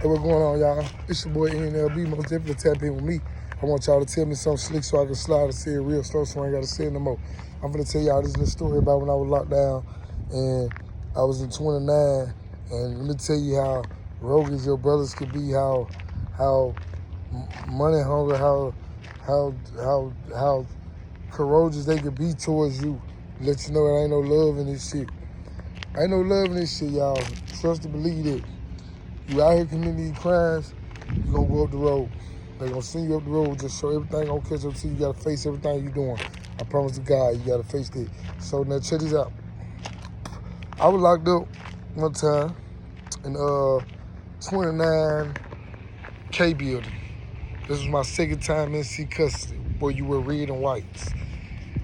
Hey, what's going on, y'all? It's your boy NLB. Most definitely tap in with me. I want y'all to tell me something slick so I can slide and say it real slow so I ain't got to say it no more. I'm going to tell y'all this little story about when I was locked down and I was in 29. And let me tell you how roguish your brothers could be, how money hungry, how courageous they could be towards you. Let you know there ain't no love in this shit. Ain't no love in this shit, y'all. Trust to believe it. You out here committing these crimes, you gonna go up the road. They gonna send you up the road, just so everything gonna catch up to you. You gotta face everything you doing. I promise to God, you gotta face that. So now check this out. I was locked up one time in 29 K building. This was my second time in C custody, where you were red and whites.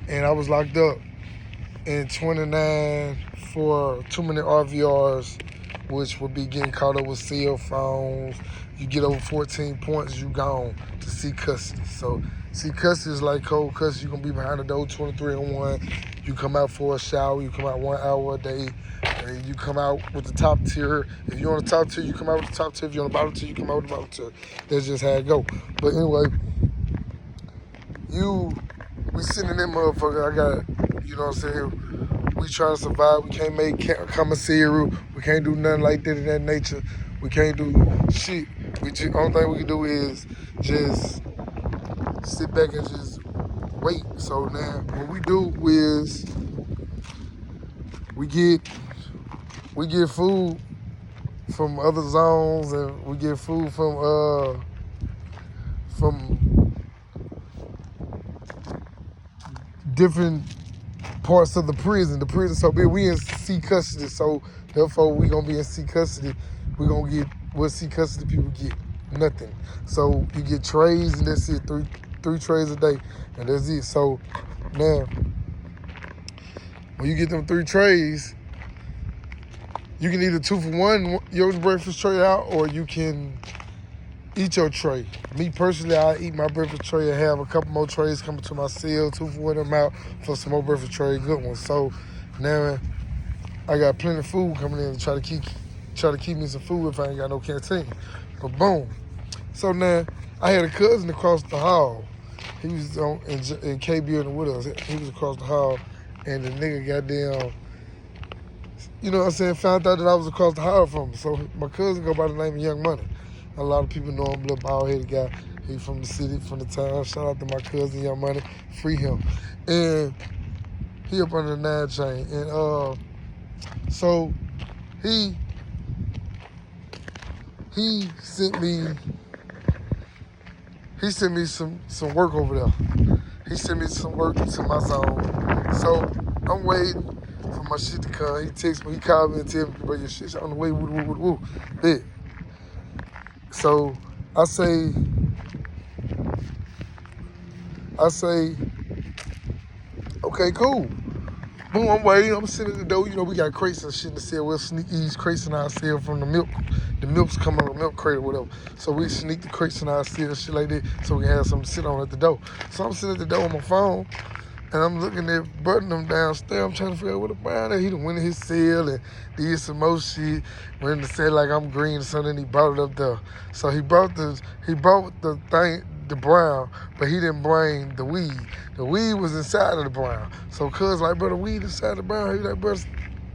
And I was locked up in 29 for too many RVRs, which would be getting caught up with cell phones. You get over 14 points, you gone to C custody. So C custody is like cold custody. You're going to be behind the door 23-1. You come out for a shower. You come out 1 hour a day. And you come out with the top tier. If you're on the top tier, you come out with the top tier. If you're on the bottom tier, you come out with the bottom tier. That's just how it go. But anyway, we sitting in that motherfucker. I got, you know what I'm saying? We trying to survive. We can't make commissary. We can't do nothing like that in that nature. We can't do shit. Only thing we can do is just sit back and just wait. So now what we do is we get food from other zones, and we get food from different parts of the prison. The prison, so we in C custody, so therefore we gonna be in C custody. We gonna get what C custody people get, nothing. So you get trays, and that's it, three trays a day, and that's it. So now, when you get them 3 trays, you can either 2 for 1 your breakfast tray out, or you can eat your tray. Me personally, I eat my breakfast tray and have a couple more trays coming to my cell, 2 for 1 of them out for some more breakfast tray, good ones. So now I got plenty of food coming in to try to keep me some food if I ain't got no canteen. But boom. So now I had a cousin across the hall. He was in K building with us. He was across the hall, and the nigga goddamn, you know what I'm saying, found out that I was across the hall from him. So my cousin go by the name of Young Money. A lot of people know him, little bald-headed guy. He from the city, from the town. Shout out to my cousin, Young Money. Free him. And he up under the 9 chain. And so he sent me some work over there. He sent me some work to my zone. So I'm waiting for my shit to come. He texts me, he called me and tell me, bro, your shit's on the way, woo. Bet. So I say, okay, cool. Boom, I'm waiting. I'm sitting at the door. You know, we got crates and shit in the cell. We'll sneak these crates in our cell from the milk. The milk's coming on the milk crate or whatever. So we sneak the crates in our cell, shit like that, so we can have something to sit on at the door. So I'm sitting at the door on my phone, and I'm looking at Button them downstairs. I'm trying to figure out what the brown is. He done went in his cell and did some more shit. Went in the cell like I'm green or something. He brought it up there. So he brought the thing, the brown, but he didn't bring the weed. The weed was inside of the brown. So cuz like, bro, the weed inside the brown. He like, bro,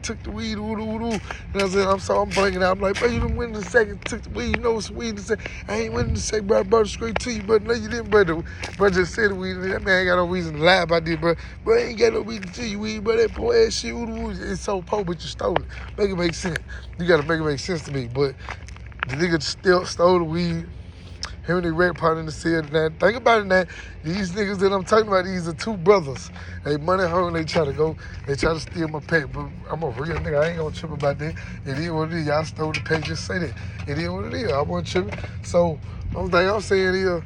took the weed, and I said, I'm bringing it out. I'm like, bro, you done went in the second, took the weed, you know it's weed in the second. I ain't went in the second, bro, I brought it straight to you, but no, you didn't, bro. Bro just said the weed, that man ain't got no reason to lie about this, bro. Bro, ain't got no reason to tell you weed, bro, that poor ass shit, it's so poor, but you stole it. Make it make sense. You gotta make it make sense to me, but the nigga still stole the weed. Him and the red part in the cell. Now, think about it now. These niggas that I'm talking about, these are 2 brothers. They money hungry, they try to steal my pack. But I'm a real nigga. I ain't gonna trip about that. It is what it is. Y'all stole the pack, just say that. It is what it is. I wasn't tripping. So, only thing I'm saying is,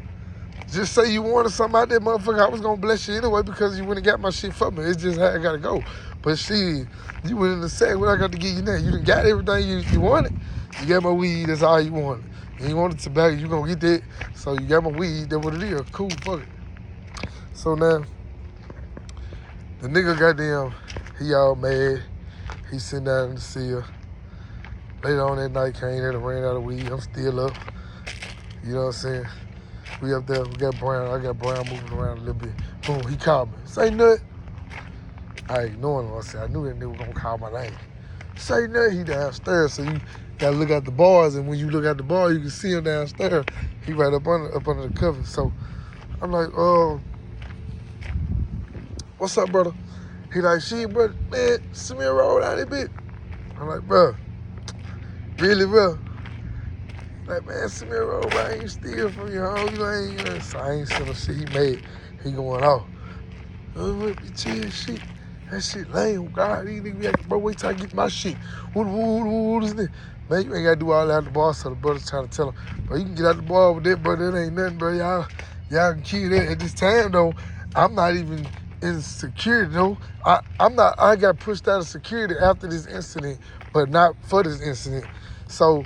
just say you wanted something out there, motherfucker. I was gonna bless you anyway because you went and got my shit for me. It's just how I gotta go. But shit, you went in the sack. What I got to give you now? You done got everything you wanted. You got my weed. That's all you wanted. You wanted tobacco, you gonna get that. So you got my weed, that's what it is. Cool, fuck it. So now, the nigga goddamn, he all mad. He sitting down in the cell. Later on that night, came there and ran out of weed. I'm still up. You know what I'm saying? We up there, we got Brown. I got Brown moving around a little bit. Boom, he called me. Say nut. I ignored him. I said, I knew that nigga was gonna call my name. Say nut, he downstairs. So you gotta look at the bars, and when you look at the bar, you can see him downstairs. He right up under the cover. So I'm like, what's up, brother? He like, shit, brother, man, send me a roll down that bit. I'm like, bro, really, bro? Like, man, send me a roll, bro. I ain't steal from your home. You ain't. So I ain't send him shit. He made. He going off. Chill, shit. That shit lame. God, these niggas be like, bro, wait till I get my shit. What is this? Man, you ain't got to do all that at the bar. So the brother's trying to tell him, bro, you can get out the bar with that, bro. That ain't nothing, bro. Y'all can kill that. At this time, though, I'm not even in security, though. I got pushed out of security after this incident, but not for this incident. So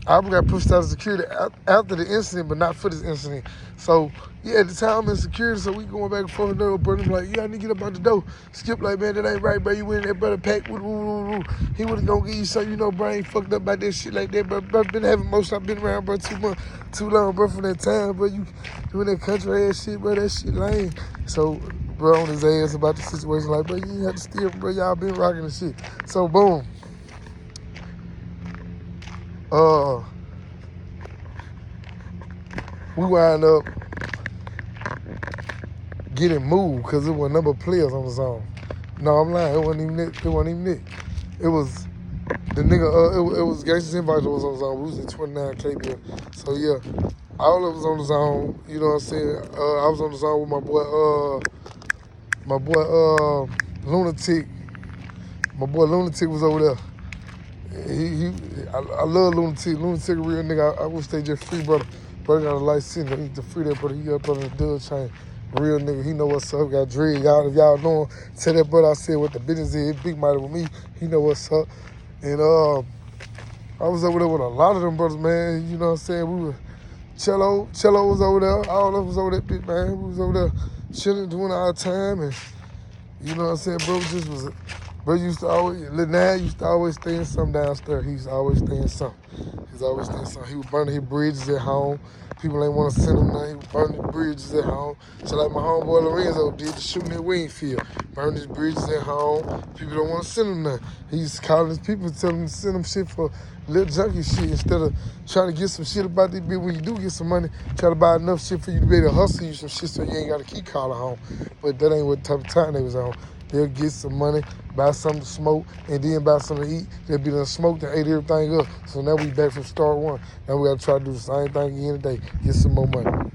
I got pushed out of security after the incident, but not for this incident. So, yeah, at the time I'm in security, so we going back and forth. And brother like, you gotta get up out the door. Skip like, man, that ain't right, bro. You went in that brother pack. He would have gonna give you something, bro. I ain't fucked up about that shit like that, bro. Bro, been having motion. I've been around, bro, too long, bro, from that time, bro. You doing that country ass shit, bro. That shit lame. So, bro, on his ass about the situation, like, bro, you ain't have to steal, bro. Y'all been rocking the shit. So, boom. We wind up getting moved because there were a number of players on the zone. No, I'm lying. It wasn't even it. It was the nigga. It was Gangsters Invite that was on the zone. We was in 29 KBL. So yeah, all of us on the zone. You know what I'm saying? I was on the zone with my boy Lunatic. My boy Lunatic was over there. I love Lunatic. Lunatic a real nigga. I wish they just free, brother. Brother got a license. They need to free that brother. He up under the dub chain. Real nigga. He know what's up. Got dread. If y'all know him, tell that brother I said what the business is. Big mighty with me. He know what's up. And I was over there with a lot of them brothers, man. You know what I'm saying? We were Cello was over there. All of us was over that bit, man. We was over there chilling, doing our time, and you know what I'm saying? Bro used to always, Lil Nas used to always stay in something downstairs. He used to always stay in something. He was burning his bridges at home. People ain't want to send him nothing. He was burning his bridges at home. So like my homeboy Lorenzo did the shooting at Wingfield. Burning his bridges at home. People don't want to send him nothing. He used to call his people and tell them to send him shit for little junkie shit instead of trying to get some shit about this bit. When you do get some money, try to buy enough shit for you to be able to hustle you some shit so you ain't got to keep calling home. But that ain't what type of time they was on. They'll get some money, buy something to smoke, and then buy something to eat. They'll be done smoked and ate everything up. So now we back from start one. Now we got to try to do the same thing again today. Get some more money.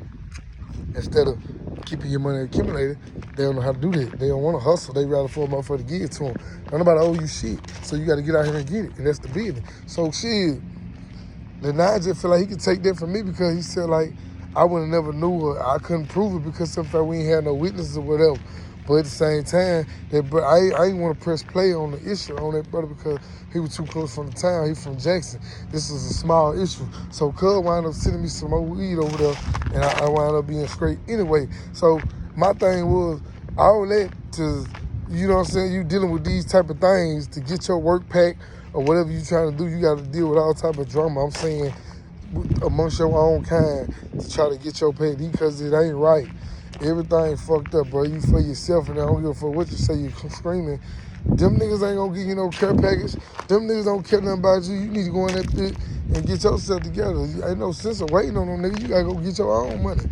Instead of keeping your money accumulated, they don't know how to do that. They don't want to hustle. They rather for a motherfucker to give it to them. Don't nobody owe you shit. So you got to get out here and get it. And that's the business. So shit, the Nigel feel like he could take that from me because he said like, I would have never knew or I couldn't prove it because sometimes we ain't had no witnesses or whatever. But at the same time, I ain't want to press play on the issue on that brother because he was too close from the town. He from Jackson. This is a small issue. So Cub wound up sending me some more weed over there, and I wound up being straight anyway. So my thing was, all that to, you know what I'm saying, you dealing with these type of things to get your work pack or whatever you trying to do, you got to deal with all type of drama. I'm saying amongst your own kind to try to get your pay because it ain't right. Everything fucked up, bro. You for yourself, and I don't give a fuck what you say. You screaming. Them niggas ain't gonna give you no care package. Them niggas don't care nothing about you. You need to go in that pit and get yourself together. Ain't no sense of waiting on them niggas. You gotta go get your own money.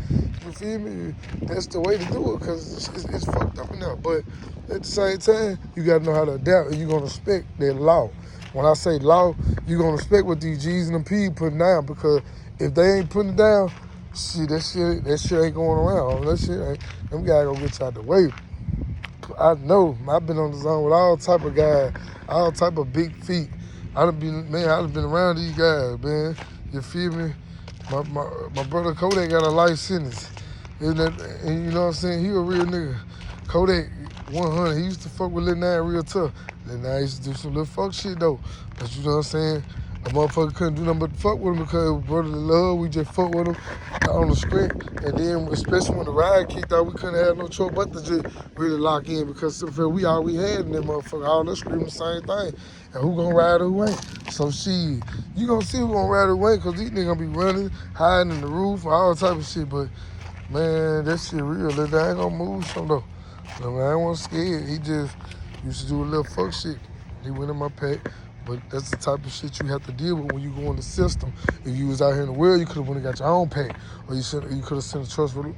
You feel me? That's the way to do it, because it's fucked up enough. But at the same time, you gotta know how to adapt, and you're gonna respect that law. When I say law, you're gonna respect what these G's and them P's putting down, because if they ain't putting it down, shit, that shit ain't going around. That shit ain't, them guys gonna get you out the way. I know, I've been on the zone with all type of guys, all type of big feet. I done been around these guys, man. You feel me? My brother Kodak got a life sentence. And you know what I'm saying? He a real nigga. Kodak 100, he used to fuck with Lil Nas real tough. Lil Nas used to do some little fuck shit though. But you know what I'm saying? A motherfucker couldn't do nothing but fuck with him because brotherly love, we just fuck with him on the script. And then, especially when the ride kicked out, we couldn't have no choice but to just really lock in because we all we had in that motherfucker, all us screaming the same thing. And who gonna ride or who ain't? So shit, you gonna see who gonna ride or who ain't because these niggas gonna be running, hiding in the roof, all type of shit. But man, that shit real. That guy ain't gonna move some though. I mean, I ain't want scared. He just used to do a little fuck shit. He went in my pack. But that's the type of shit you have to deal with when you go in the system. If you was out here in the world, you could have went and got your own pack. Or you could have sent a trustworthy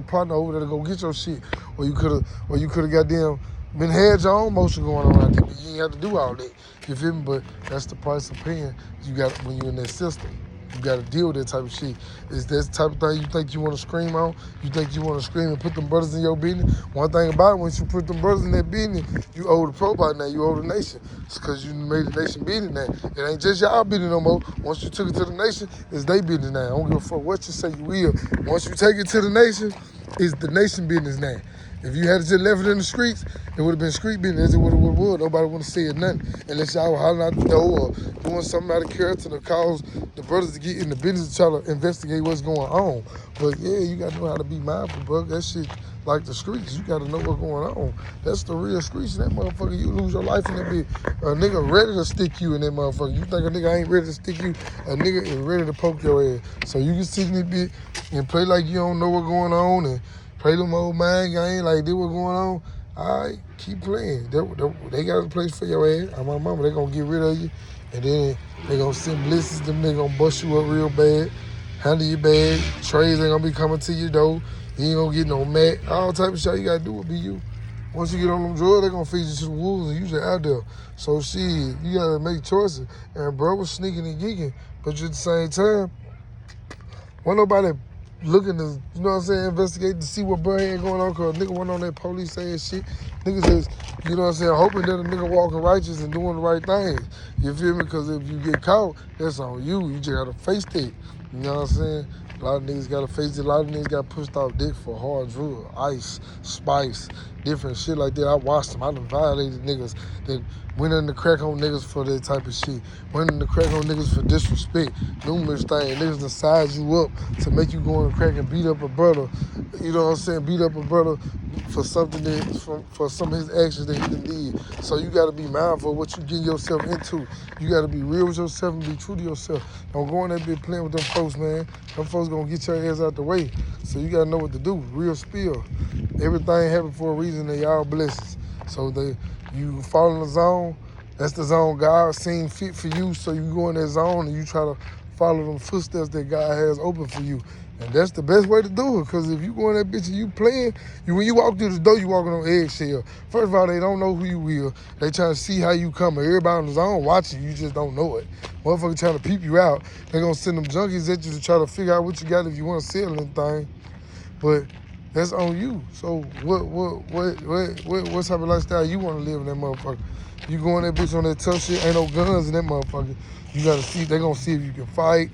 partner over there to go get your shit. Or you could have goddamn had your own motion going on out there. But you ain't have to do all that. You feel me? But that's the price of paying you got when you're in that system. You got to deal with that type of shit. Is that the type of thing you think you want to scream on? You think you want to scream and put them brothers in your business? One thing about it, once you put them brothers in that business, you owe the pro by now, you owe the nation. It's because you made the nation business now. It ain't just y'all business no more. Once you took it to the nation, it's they business now. I don't give a fuck what you say you will. Once you take it to the nation, it's the nation business now. If you had just left it in the streets, it would have been street business. It would have. Nobody would have said nothing unless y'all were hollering out the door or doing something out of character to cause the brothers to get in the business to try to investigate what's going on. But yeah, you got to know how to be mindful, bro. That shit like the streets. You got to know what's going on. That's the real streets. In that motherfucker, you lose your life in that bitch. A nigga ready to stick you in that motherfucker. You think a nigga ain't ready to stick you? A nigga is ready to poke your ass. So you can sit in that bitch and play like you don't know what's going on and play them old mind game like this what's going on. All right, keep playing. They got a place for your ass. I'm my mama. They gonna get rid of you, and then they gonna send blisters. Them they gonna bust you up real bad, handle you bad. Trays ain't gonna be coming to your door. You ain't gonna get no mat. All type of shit you gotta do will be you. Once you get on them drugs, they gonna feed you to the wolves, and you just out there. So shit, you gotta make choices. And bro was sneaking and geeking, but at the same time, wasn't nobody looking to, you know what I'm saying, investigate to see what bro had going on, because a nigga went on that police saying shit. Niggas is, you know what I'm saying, hoping that a nigga walking righteous and doing the right things. You feel me? Because if you get caught, that's on you. You just gotta face that. You know what I'm saying? A lot of niggas gotta face it. A lot of niggas got pushed off dick for hard drug, ice, spice, different shit like that. I watched them. I done violated niggas that went in the crack on niggas for that type of shit. Went in the crack on niggas for disrespect. Numerous things. Niggas done size you up to make you go in the crack and beat up a brother. You know what I'm saying? Beat up a brother for something that, for some of his actions that he done did. So you gotta be mindful of what you get yourself into. You gotta be real with yourself and be true to yourself. Don't go in that bitch playing with them folks, man. Them folks gonna get your ass out the way. So you gotta know what to do. Real spill. Everything happened for a reason. They all blessings. So you fall in the zone. That's the zone God seen fit for you. So you go in that zone and you try to follow them footsteps that God has open for you. And that's the best way to do it. Because if you go in that bitch and you playing, when you walk through the door, you walking on eggshell. First of all, they don't know who you will. They trying to see how you come. Everybody on the zone watching you, just don't know it. Motherfucker trying to peep you out. They gonna send them junkies at you to try to figure out what you got if you want to sell anything. But that's on you. So what type of lifestyle you want to live in that motherfucker? You go in that bitch on that tough shit, ain't no guns in that motherfucker. You gotta see, they gonna see if you can fight.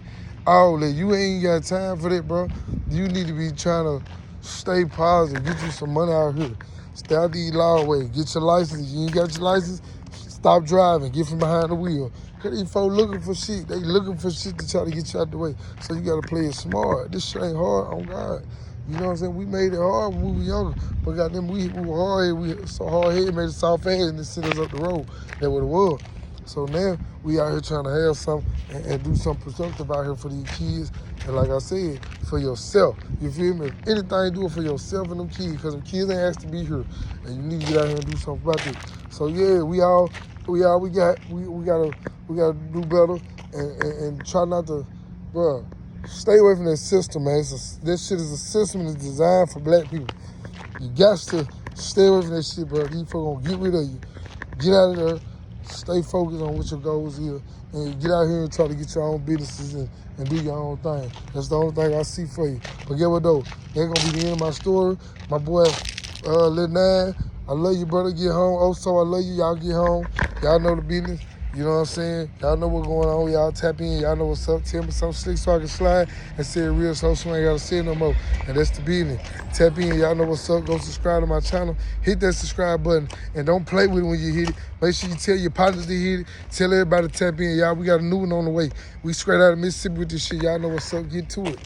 All that. You ain't got time for that, bro. You need to be trying to stay positive, get you some money out here. Stay out the law way. Get your license. You ain't got your license, stop driving. Get from behind the wheel. Cause these folks looking for shit. They looking for shit to try to get you out the way. So you gotta play it smart. This shit ain't hard on God. You know what I'm saying? We made it hard when we were younger. But goddamn, we were hard-headed. We so hard-headed, made it soft-headed, and it sent us up the road. That's what it was. So now, we out here trying to have something and do something productive out here for these kids. And like I said, for yourself. You feel me? If anything, do it for yourself and them kids. Because them kids ain't asked to be here. And you need to get out here and do something about it. So yeah, we gotta do better and try not to, bro. Stay away from that system, man. This shit is a system that's designed for black people. You got to stay away from that shit, bro. These folks gonna get rid of you. Get out of there. Stay focused on what your goals is. And get out here and try to get your own businesses and do your own thing. That's the only thing I see for you. But get what though? That's gonna be the end of my story. My boy, Lil 9, I love you, brother. Get home. Also, I love you. Y'all get home. Y'all know the business. You know what I'm saying? Y'all know what's going on. Y'all tap in. Y'all know what's up. Tell me something slick so I can slide and say it real so I ain't got to say it no more. And that's the business. Tap in. Y'all know what's up. Go subscribe to my channel. Hit that subscribe button. And don't play with it when you hit it. Make sure you tell your partners to hit it. Tell everybody to tap in. Y'all, we got a new one on the way. We straight out of Mississippi with this shit. Y'all know what's up. Get to it.